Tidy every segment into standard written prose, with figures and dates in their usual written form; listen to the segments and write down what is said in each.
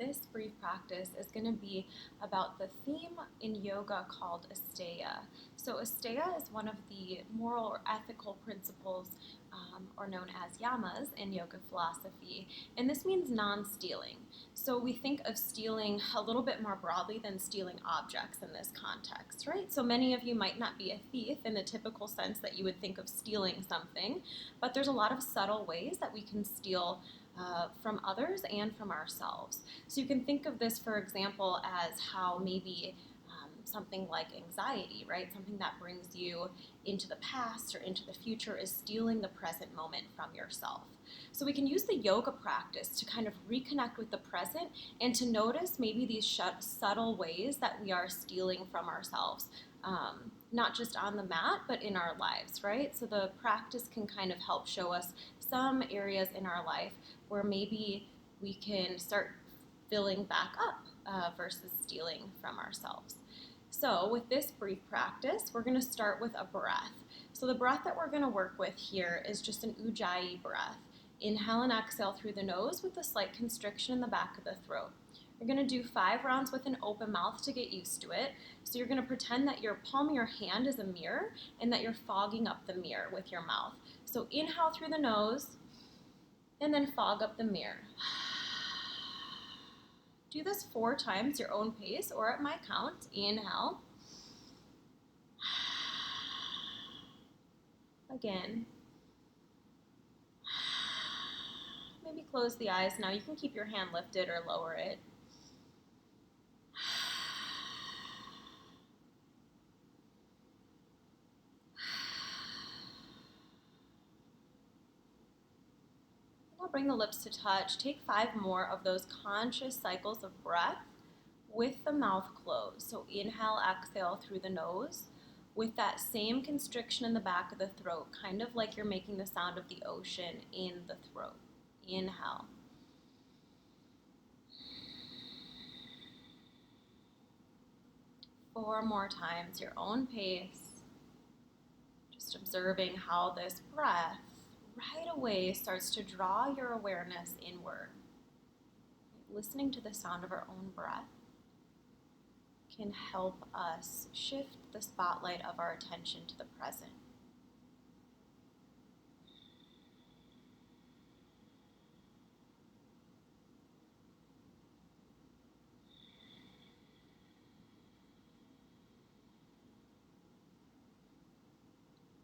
this brief practice is going to be about the theme in yoga called Asteya. So Asteya is one of the moral or ethical principles, or known as yamas in yoga philosophy, and this means non-stealing. So we think of stealing a little bit more broadly than stealing objects in this context, right? So many of you might not be a thief in the typical sense that you would think of stealing something, but there's a lot of subtle ways that we can steal from others and from ourselves. So you can think of this, for example, as how maybe something like anxiety, right? Something that brings you into the past or into the future is stealing the present moment from yourself. So we can use the yoga practice to kind of reconnect with the present and to notice maybe these subtle ways that we are stealing from ourselves, not just on the mat, but in our lives, right? So the practice can kind of help show us some areas in our life where maybe we can start filling back up versus stealing from ourselves. So with this brief practice, we're going to start with a breath. So the breath that we're going to work with here is just an ujjayi breath. Inhale and exhale through the nose with a slight constriction in the back of the throat. You're going to do 5 rounds with an open mouth to get used to it. So you're going to pretend that your palm of your hand is a mirror and that you're fogging up the mirror with your mouth. So inhale through the nose and then fog up the mirror. Do this 4 times, your own pace, or at my count. Inhale. Again. Maybe close the eyes now. You can keep your hand lifted or lower it. Now bring the lips to touch. Take 5 more of those conscious cycles of breath with the mouth closed. So inhale, exhale through the nose with that same constriction in the back of the throat, kind of like you're making the sound of the ocean in the throat. Inhale. Four more times, your own pace. Just observing how this breath right away starts to draw your awareness inward. Listening to the sound of our own breath can help us shift the spotlight of our attention to the present.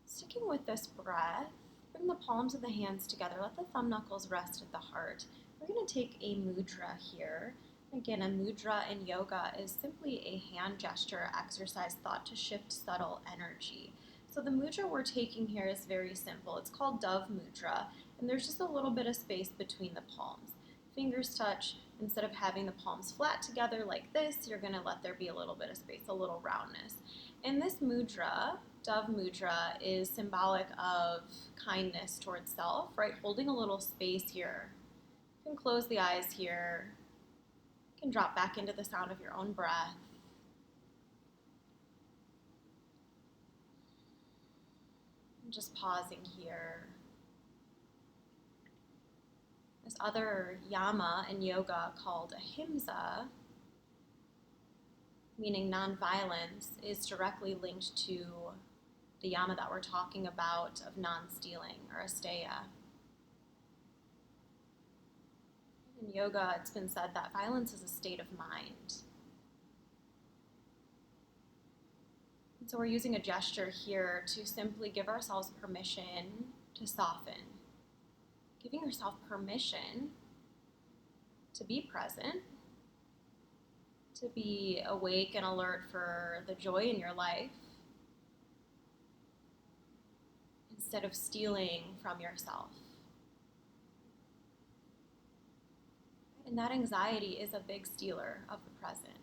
Sticking with this breath, bring the palms of the hands together. Let the thumb knuckles rest at the heart. We're going to take a mudra here. Again, a mudra in yoga is simply a hand gesture exercise thought to shift subtle energy. So the mudra we're taking here is very simple. It's called Dove Mudra, and there's just a little bit of space between the palms. Fingers touch. Instead of having the palms flat together like this, you're going to let there be a little bit of space, a little roundness. And this mudra, Dove Mudra, is symbolic of kindness towards self, right? Holding a little space here. You can close the eyes here. You can drop back into the sound of your own breath. And just pausing here. This other yama in yoga called ahimsa, meaning nonviolence, is directly linked to the yama that we're talking about of non-stealing, or Asteya. In yoga, it's been said that violence is a state of mind. And so we're using a gesture here to simply give ourselves permission to soften. Giving yourself permission to be present, to be awake and alert for the joy in your life, instead of stealing from yourself. And that anxiety is a big stealer of the present.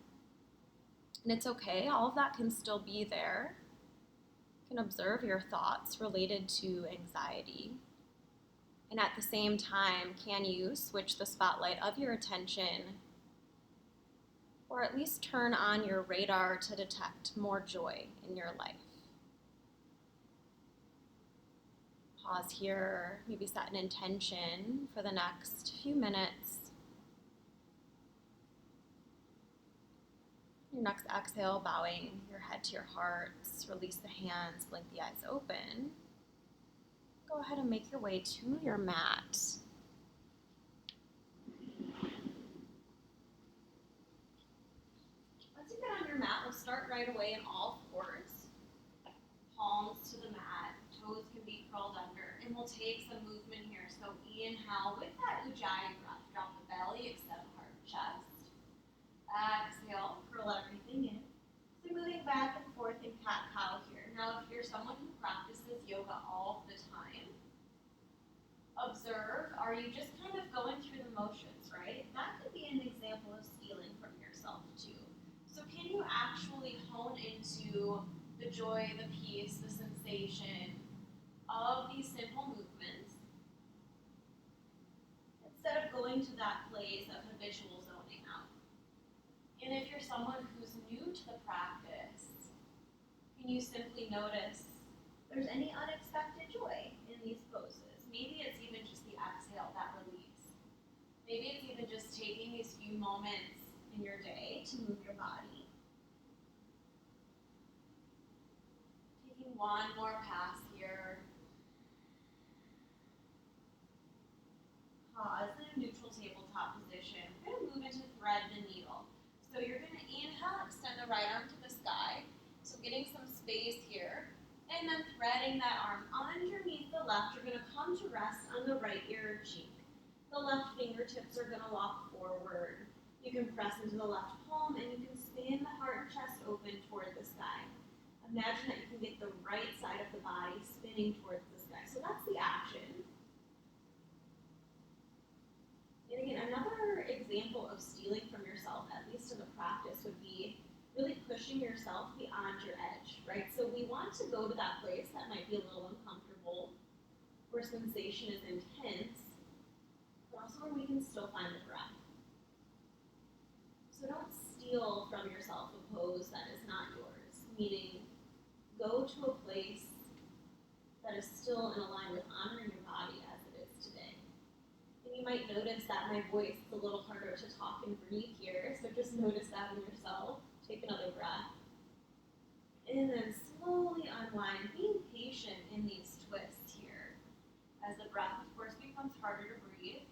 And it's okay, all of that can still be there. You can observe your thoughts related to anxiety. And at the same time, can you switch the spotlight of your attention, or at least turn on your radar to detect more joy in your life? Pause here, maybe set an intention for the next few minutes. Your next exhale, bowing your head to your heart, release the hands, blink the eyes open. Go ahead and make your way to your mat. Once you get on your mat, we'll start right away in all fours. Palms to the mat, toes can be curled under, and we'll take some movement here. So inhale with that ujjayi breath, drop the belly, extend the heart and chest. Exhale, curl everything in. So moving back and forth in cat-cow here. Now, if you're someone who practices yoga all the time, observe, are you just kind of going through the motions, right? That could be an example of stealing from yourself too. So can you actually hone into the joy, the peace, the sensation of these simple movements instead of going to that place of habitual zoning out? And if you're someone who's new to the practice, can you simply notice if there's any unexpected joy in these poses? Maybe it's even just the exhale, that release. Maybe it's even just taking these few moments in your day to move your body. Taking one more pass here. Pause in a neutral tabletop position. We're going to move into thread the needle. So you're going to inhale, extend the right arm to the sky. So getting some space here. And then threading that arm underneath the left, you're going to come to rest on the right ear or cheek. The left fingertips are going to walk forward. You can press into the left palm and you can spin the heart and chest open toward the sky. Imagine that you can get the right side of the body spinning towards the sky. So that's the action. And again, another example of stealing from yourself, at least in the practice, would be really pushing yourself beyond your edge, right? So we want to go to that place that might be a little uncomfortable, where sensation is intense, but also where we can still find the breath. So don't steal from yourself a pose that is not yours, meaning go to a place that is still in line with honoring your body as it is today. And you might notice that my voice is a little harder to talk and breathe here, so just notice that in yourself. Take another breath. And then slowly unwind, being patient in these twists here. As the breath, of course, becomes harder to breathe.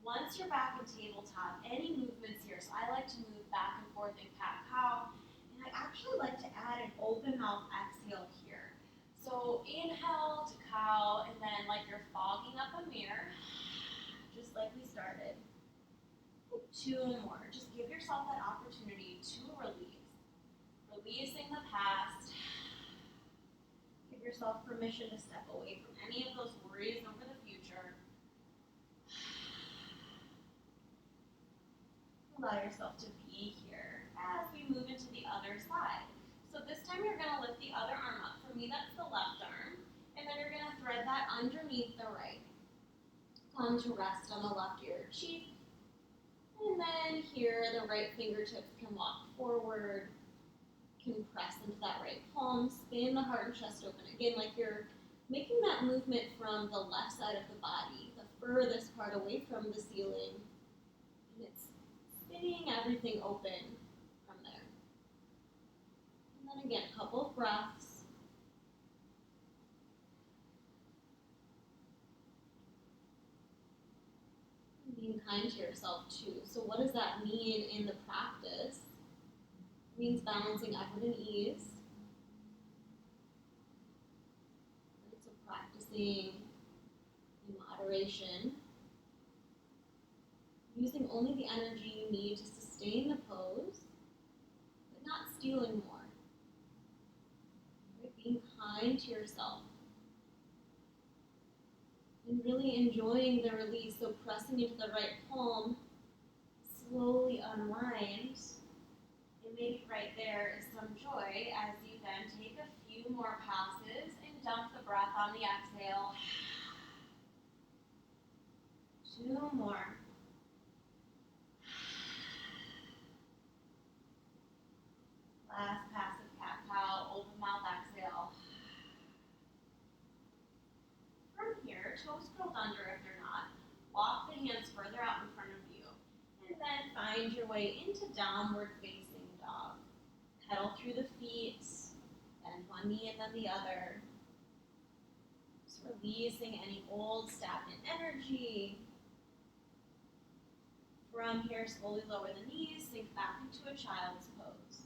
Once you're back in tabletop, any movements here, so I like to move back and forth in cat-cow, and I actually like to add an open mouth exhale here. So inhale to cow, and then like you're fogging up a mirror, just like we started. 2 more. Just give yourself that opportunity to release. Releasing the past. Give yourself permission to step away from any of those worries over the future. Allow yourself to be here as we move into the other side. So this time you're going to lift the other arm up. For me, that's the left arm. And then you're going to thread that underneath the right. Come to rest on the left ear or cheek. And then here, the right fingertips can walk forward. Can press into that right palm, spin the heart and chest open. Again, like you're making that movement from the left side of the body, the furthest part away from the ceiling. And it's spinning everything open from there. And then again, a couple of breaths. And being kind to yourself too. So what does that mean in the practice? It means balancing effort and ease. So practicing in moderation. Using only the energy you need to sustain the pose, but not stealing more. Right? Being kind to yourself. And really enjoying the release, so pressing into the right palm, slowly unwind. And maybe right there is some joy as you then take a few more passes and dump the breath on the exhale. 2 more. Last pass of cat-cow, open mouth exhale. From here, toes curled under if they're not. Walk the hands further out in front of you. And then find your way into downward facing dog. Pedal through the feet, bend one knee and then the other. Just releasing any old stagnant energy. From here, slowly lower the knees, sink back into a child's pose.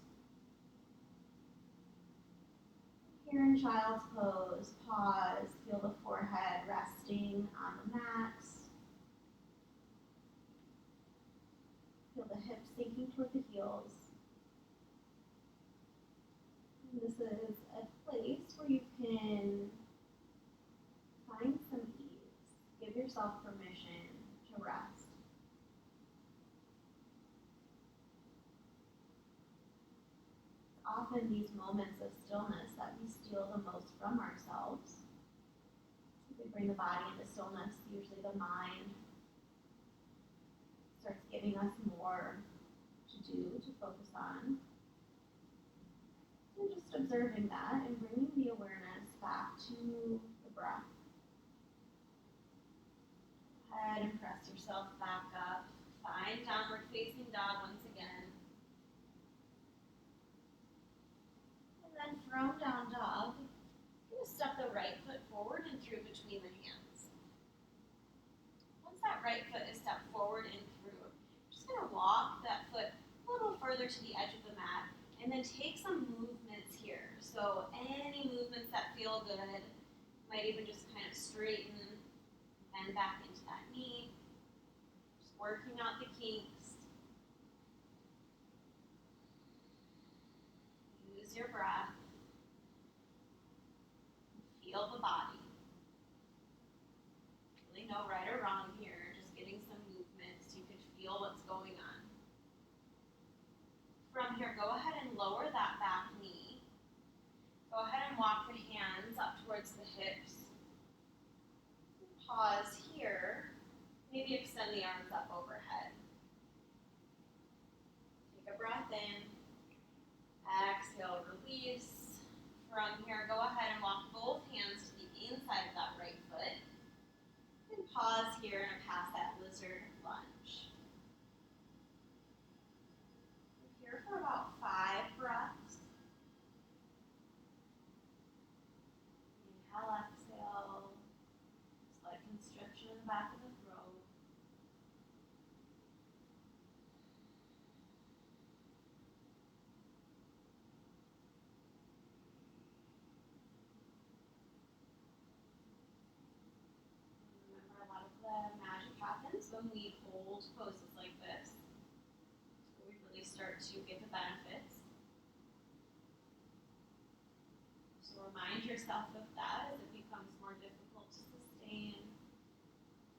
Here in child's pose, pause, feel the forehead resting on the mat. Feel the hips sinking toward the heels. And this is a place where you can find some ease. Give yourself permission to rest. Often these moments of stillness that we steal the most from ourselves. If we bring the body into stillness, usually the mind starts giving us more to do, to focus on. And just observing that and bringing the awareness back to the breath. Go ahead and press yourself back up. Find downward facing dog once again. And then from down dog, you're going to step the right foot forward and through between the hands. Once that right foot is stepped forward and through, you're just going to walk that foot a little further to the edge of the mat and then take some movements here. So any movements that feel good, might even just kind of straighten, bend back into that knee. Just working out the kinks. Use your breath. Feel the body. Really no right or wrong here, just getting some movement so you can feel what's going on. From here, go ahead and lower that back knee. Go ahead and walk the hands up towards the hips. Pause here. Maybe extend the arms up overhead. Take a breath in. Exhale, release. From here, go ahead and walk both hands to the inside of that right foot. And pause here and pass that lizard lunge. We're here for about 5 breaths. Inhale, exhale. Slight constriction in the back of the throat. Remember, a lot of the magic happens when we hold poses like this. So we really start to get the benefits. So remind yourself of that as it becomes more difficult to sustain.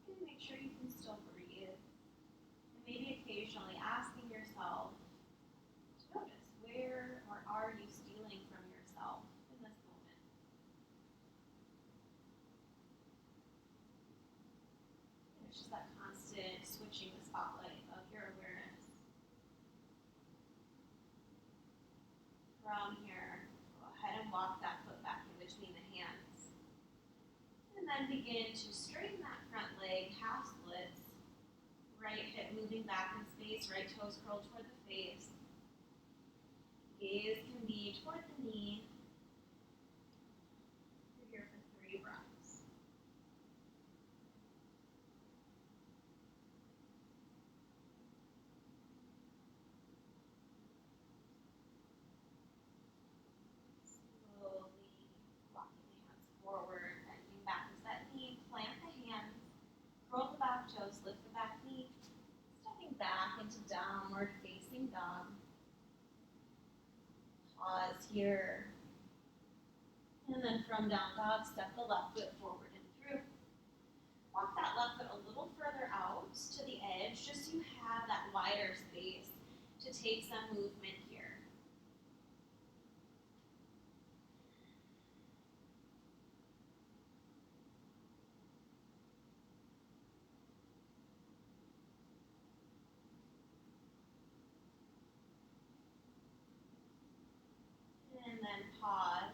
You can make sure you can still breathe. And maybe occasionally asking yourself to notice where or are you stealing from yourself in this moment. And it's just that constant switching the spotlight of your awareness. From here, go ahead and walk that foot back in between the hands. And then begin to straighten that front leg, half splits. Right hip moving back in space, right toes curled toward the face. Gaze can be toward the knee. We're here for 3 breaths. Slowly walking the hands forward, bending back into that knee, plant the hands, curl the back toes, lift the back knee, stepping back into downward facing dog. Pause here. And then from down dog, step the left foot forward and through. Walk that left foot a little further out to the edge, just so you have that wider space to take some movement here. And then pause.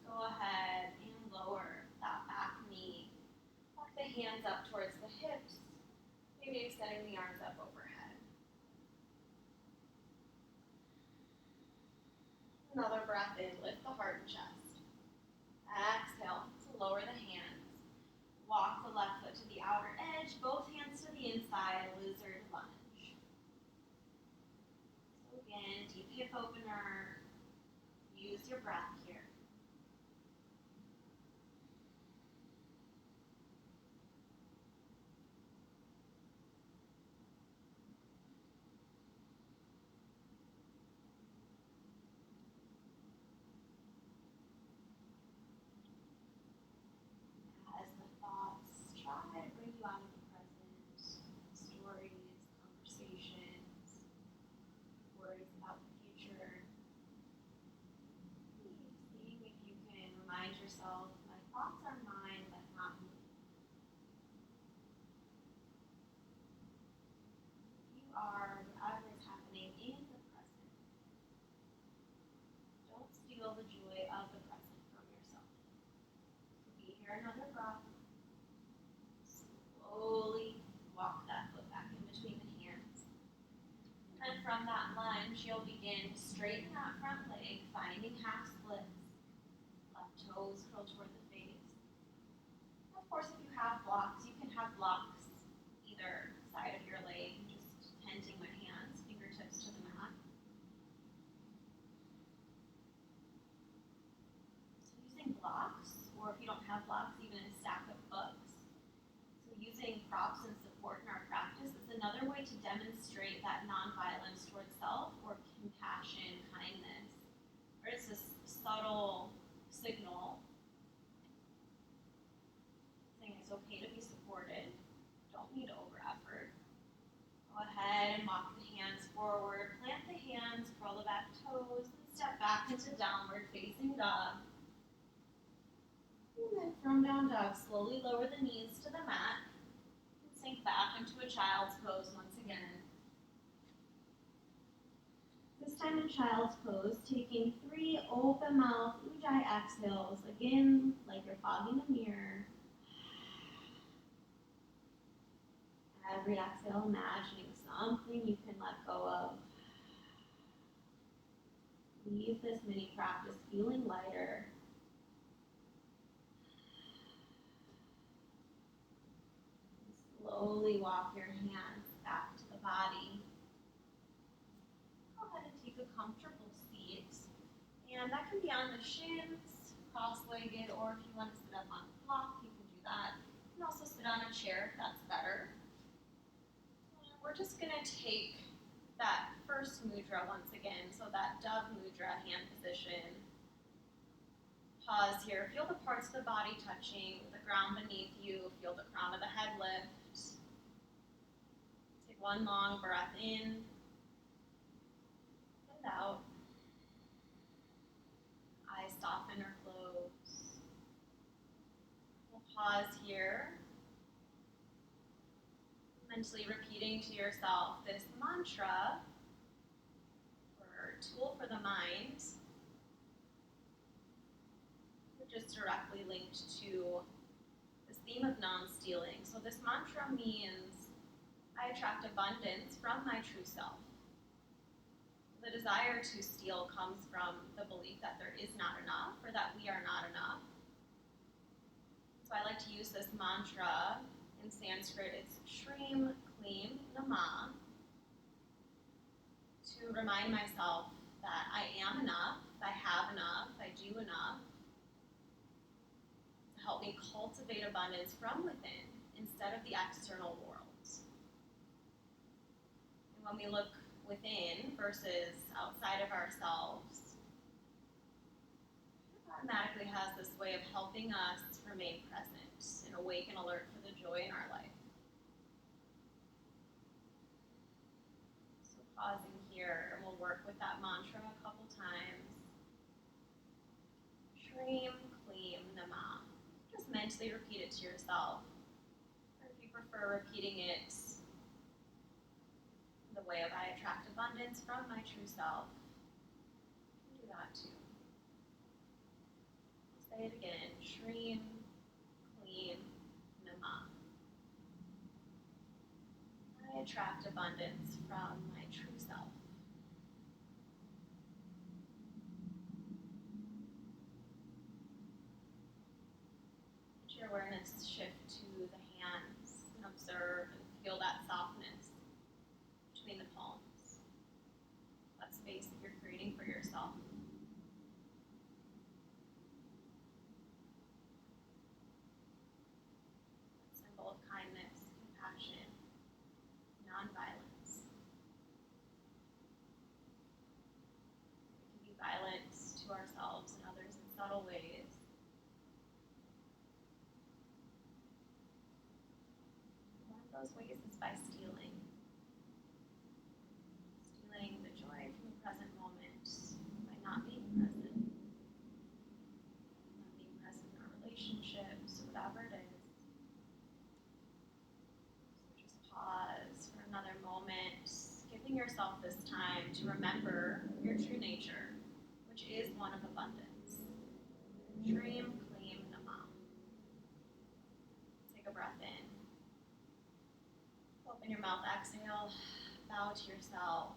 Go ahead and lower that back knee. Walk the hands up towards the hips. Maybe extending the arms up overhead. breath in, lift the heart and chest. Exhale to lower the hands. Walk the left foot to the outer edge, both hands to the inside, lizard lunge. So again, deep hip opener. Use your breath here. As the thoughts try to bring you out of the present, stories, conversations, worries about the future, seeing if you can remind yourself, my thoughts are mine, but not me. You are whatever is happening in the present. Don't steal the joy of the present from yourself. Be here another breath. Slowly walk that foot back in between the hands. And from that lunge, you'll begin to straighten that front leg, finding half splits. Left toes curl toward the face. Of course, if you have blocks, you can have blocks either side of your leg, just tenting with hands, fingertips to the mat. So using blocks, or if you don't have blocks, even a stack of books. So using props and support in our practice is another way to demonstrate that nonviolence towards self, or compassion, kindness. Or it's this subtle signal saying it's okay to be supported. Don't need over effort. Go ahead and walk the hands forward. Plant the hands, curl the back toes, and step back into downward facing dog. And then from down dog, slowly lower the knees to the mat. And sink back into a child's pose once again. This time in child's pose, taking 3 open mouth ujjayi exhales, again, like you're fogging a mirror. Every exhale, imagining something you can let go of. Leave this mini practice feeling lighter. Slowly walk your hands back to the body. Go ahead and take a comfortable seat. And that can be on the shins, cross-legged, or if you want to sit up on a block, you can do that. You can also sit on a chair if that's better. We're just going to take that first mudra once again, so that dove mudra, hand position. Pause here. Feel the parts of the body touching, the ground beneath you. Feel the crown of the head lift. Take one long breath in and out. Eyes soften or close. We'll pause here. Mentally repeating to yourself this mantra, or tool for the mind, which is directly linked to this theme of non-stealing. So this mantra means I attract abundance from my true self. The desire to steal comes from the belief that there is not enough, or that we are not enough. So I like to use this mantra. In Sanskrit, it's Shrim Klim Nama, to remind myself that I am enough, I have enough, I do enough, to help me cultivate abundance from within instead of the external world. And when we look within versus outside of ourselves, it automatically has this way of helping us remain present and awake and alert for the joy in our life. So pausing here, and we'll work with that mantra a couple times. Shrim Klim Nama. Just mentally repeat it to yourself. Or if you prefer repeating it the way of I attract abundance from my true self, you can do that too. Say it again. Shrim Klim Nama. I attract abundance from my true self. Your awareness shift to the hands and observe and feel that softness between the palms, that space that you're creating for yourself. That symbol of kindness, compassion, nonviolence. We can be violent to ourselves and others in subtle ways. Those ways is by stealing the joy from the present moment, by not being present in our relationships, or whatever it is. So just pause for another moment, giving yourself this time to remember your true nature, which is one of abundance. Dream, claim, yama. Take a breath in. Open your mouth, exhale, bow to yourself.